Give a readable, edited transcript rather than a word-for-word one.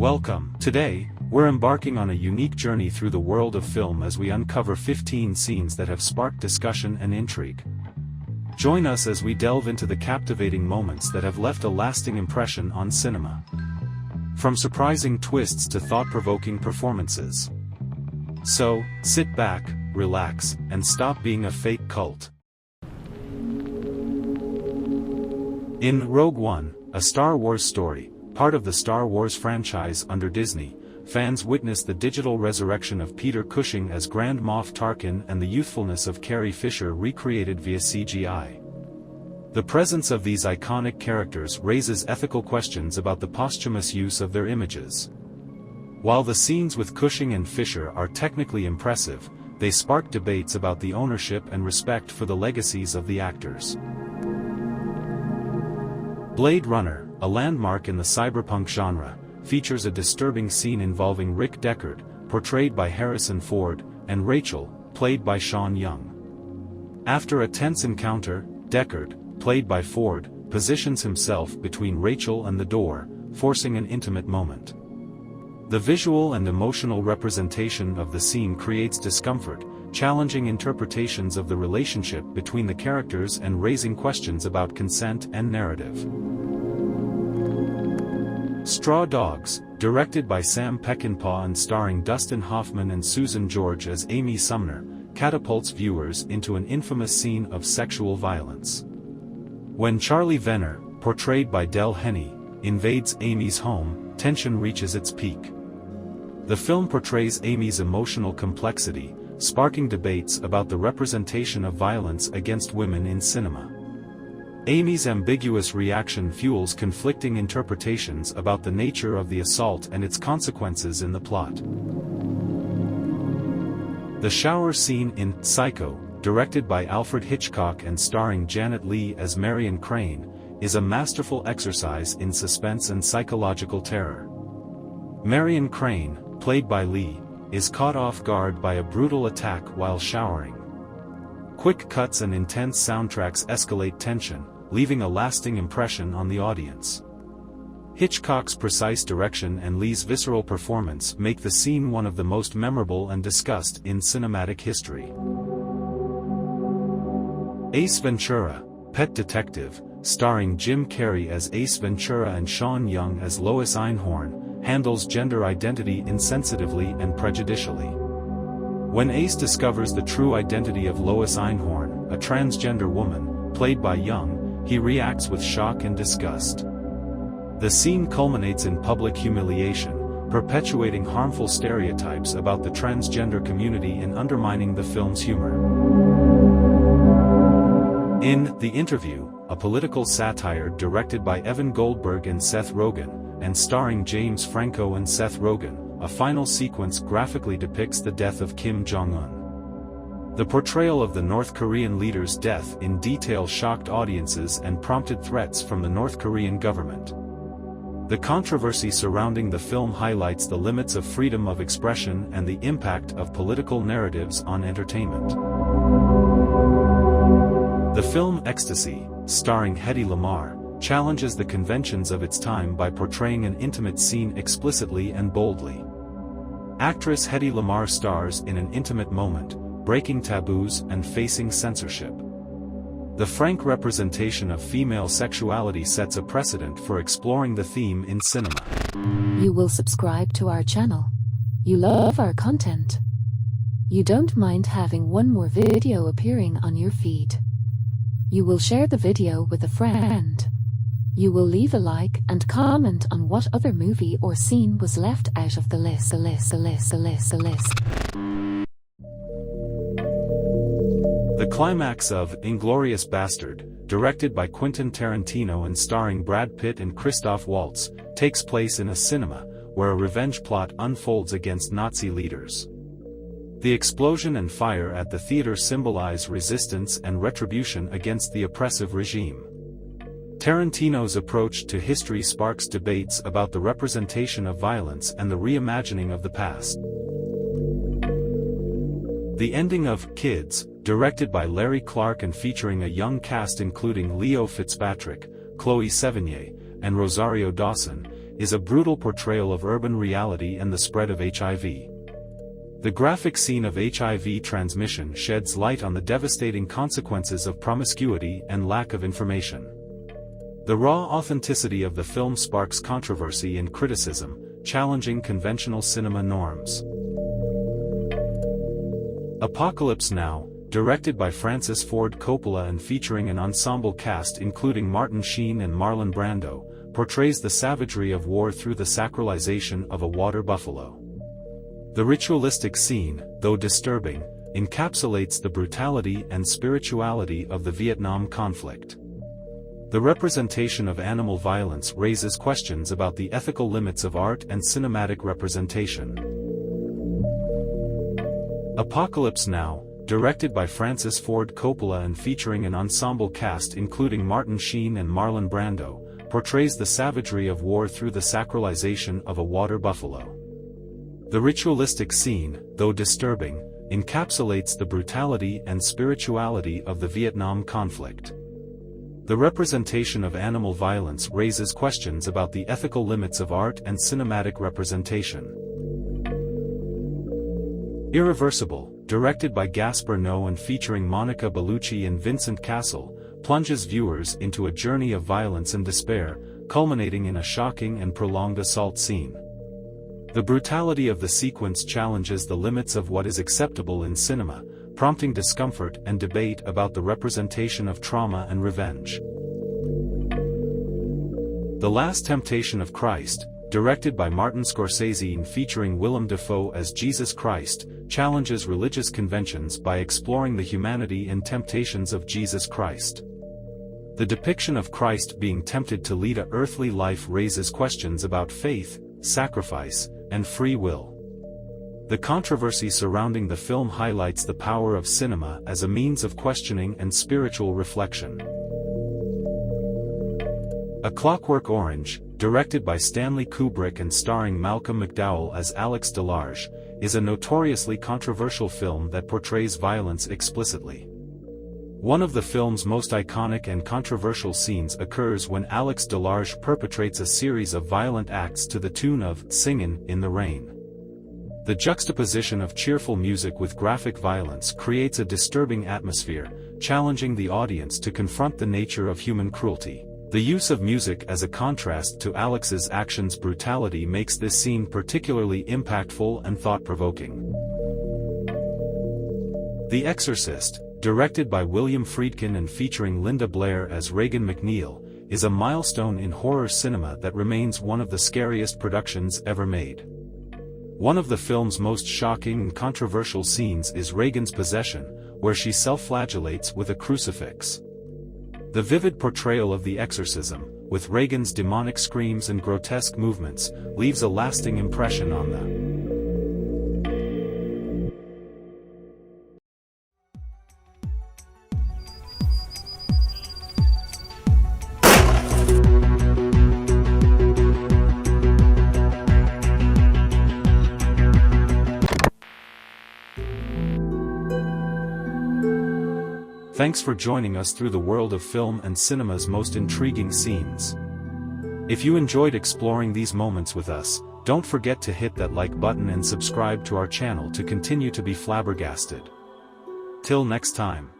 Welcome. Today, we're embarking on a unique journey through the world of film as we uncover 15 scenes that have sparked discussion and intrigue. Join us as we delve into the captivating moments that have left a lasting impression on cinema. From surprising twists to thought-provoking performances. So, sit back, relax, and stop being a fake cult. In Rogue One, a Star Wars story, part of the Star Wars franchise under Disney, fans witness the digital resurrection of Peter Cushing as Grand Moff Tarkin and the youthfulness of Carrie Fisher recreated via CGI. The presence of these iconic characters raises ethical questions about the posthumous use of their images. While the scenes with Cushing and Fisher are technically impressive, they spark debates about the ownership and respect for the legacies of the actors. Blade Runner, a landmark in the cyberpunk genre, features a disturbing scene involving Rick Deckard, portrayed by Harrison Ford, and Rachel, played by Sean Young. After a tense encounter, Deckard, played by Ford, positions himself between Rachel and the door, forcing an intimate moment. The visual and emotional representation of the scene creates discomfort, challenging interpretations of the relationship between the characters and raising questions about consent and narrative. Straw Dogs, directed by Sam Peckinpah and starring Dustin Hoffman and Susan George as Amy Sumner, catapults viewers into an infamous scene of sexual violence. When Charlie Venner, portrayed by Del Henney, invades Amy's home, tension reaches its peak. The film portrays Amy's emotional complexity, sparking debates about the representation of violence against women in cinema. Amy's ambiguous reaction fuels conflicting interpretations about the nature of the assault and its consequences in the plot. The shower scene in Psycho, directed by Alfred Hitchcock and starring Janet Leigh as Marion Crane, is a masterful exercise in suspense and psychological terror. Marion Crane, played by Leigh, is caught off guard by a brutal attack while showering. Quick cuts and intense soundtracks escalate tension, leaving a lasting impression on the audience. Hitchcock's precise direction and Leigh's visceral performance make the scene one of the most memorable and discussed in cinematic history. Ace Ventura, Pet Detective, starring Jim Carrey as Ace Ventura and Sean Young as Lois Einhorn, handles gender identity insensitively and prejudicially. When Ace discovers the true identity of Lois Einhorn, a transgender woman, played by Young, he reacts with shock and disgust. The scene culminates in public humiliation, perpetuating harmful stereotypes about the transgender community and undermining the film's humor. In The Interview, a political satire directed by Evan Goldberg and Seth Rogen, and starring James Franco and Seth Rogen, a final sequence graphically depicts the death of Kim Jong-un. The portrayal of the North Korean leader's death in detail shocked audiences and prompted threats from the North Korean government. The controversy surrounding the film highlights the limits of freedom of expression and the impact of political narratives on entertainment. The film Ecstasy, starring Hedy Lamarr, challenges the conventions of its time by portraying an intimate scene explicitly and boldly. Actress Hedy Lamarr stars in an intimate moment, breaking taboos and facing censorship. The frank representation of female sexuality sets a precedent for exploring the theme in cinema. You will subscribe to our channel. You love our content. You don't mind having one more video appearing on your feed. You will share the video with a friend. You will leave a like and comment on what other movie or scene was left out of the list. The climax of *Inglourious Bastard*, directed by Quentin Tarantino and starring Brad Pitt and Christoph Waltz, takes place in a cinema, where a revenge plot unfolds against Nazi leaders. The explosion and fire at the theater symbolize resistance and retribution against the oppressive regime. Tarantino's approach to history sparks debates about the representation of violence and the reimagining of the past. The ending of *Kids*, directed by Larry Clark and featuring a young cast including Leo Fitzpatrick, Chloe Sevigny, and Rosario Dawson, is a brutal portrayal of urban reality and the spread of HIV. The graphic scene of HIV transmission sheds light on the devastating consequences of promiscuity and lack of information. The raw authenticity of the film sparks controversy and criticism, challenging conventional cinema norms. Apocalypse Now, directed by Francis Ford Coppola and featuring an ensemble cast including Martin Sheen and Marlon Brando, portrays the savagery of war through the sacralization of a water buffalo. The ritualistic scene, though disturbing, encapsulates the brutality and spirituality of the Vietnam conflict. The representation of animal violence raises questions about the ethical limits of art and cinematic representation. Apocalypse Now, directed by Francis Ford Coppola and featuring an ensemble cast including Martin Sheen and Marlon Brando, portrays the savagery of war through the sacralization of a water buffalo. The ritualistic scene, though disturbing, encapsulates the brutality and spirituality of the Vietnam conflict. The representation of animal violence raises questions about the ethical limits of art and cinematic representation. Irreversible, directed by Gaspar Noé and featuring Monica Bellucci and Vincent Cassel, plunges viewers into a journey of violence and despair, culminating in a shocking and prolonged assault scene. The brutality of the sequence challenges the limits of what is acceptable in cinema, prompting discomfort and debate about the representation of trauma and revenge. The Last Temptation of Christ, directed by Martin Scorsese and featuring Willem Dafoe as Jesus Christ, challenges religious conventions by exploring the humanity and temptations of Jesus Christ. The depiction of Christ being tempted to lead an earthly life raises questions about faith, sacrifice, and free will. The controversy surrounding the film highlights the power of cinema as a means of questioning and spiritual reflection. A Clockwork Orange, directed by Stanley Kubrick and starring Malcolm McDowell as Alex DeLarge, is a notoriously controversial film that portrays violence explicitly. One of the film's most iconic and controversial scenes occurs when Alex DeLarge perpetrates a series of violent acts to the tune of "Singin' in the Rain." The juxtaposition of cheerful music with graphic violence creates a disturbing atmosphere, challenging the audience to confront the nature of human cruelty. The use of music as a contrast to Alex's actions' brutality makes this scene particularly impactful and thought-provoking. The Exorcist, directed by William Friedkin and featuring Linda Blair as Regan McNeil, is a milestone in horror cinema that remains one of the scariest productions ever made. One of the film's most shocking and controversial scenes is Regan's possession, where she self-flagellates with a crucifix. The vivid portrayal of the exorcism, with Regan's demonic screams and grotesque movements, leaves a lasting impression on the Thanks for joining us through the world of film and cinema's most intriguing scenes. If you enjoyed exploring these moments with us, don't forget to hit that like button and subscribe to our channel to continue to be flabbergasted. Till next time.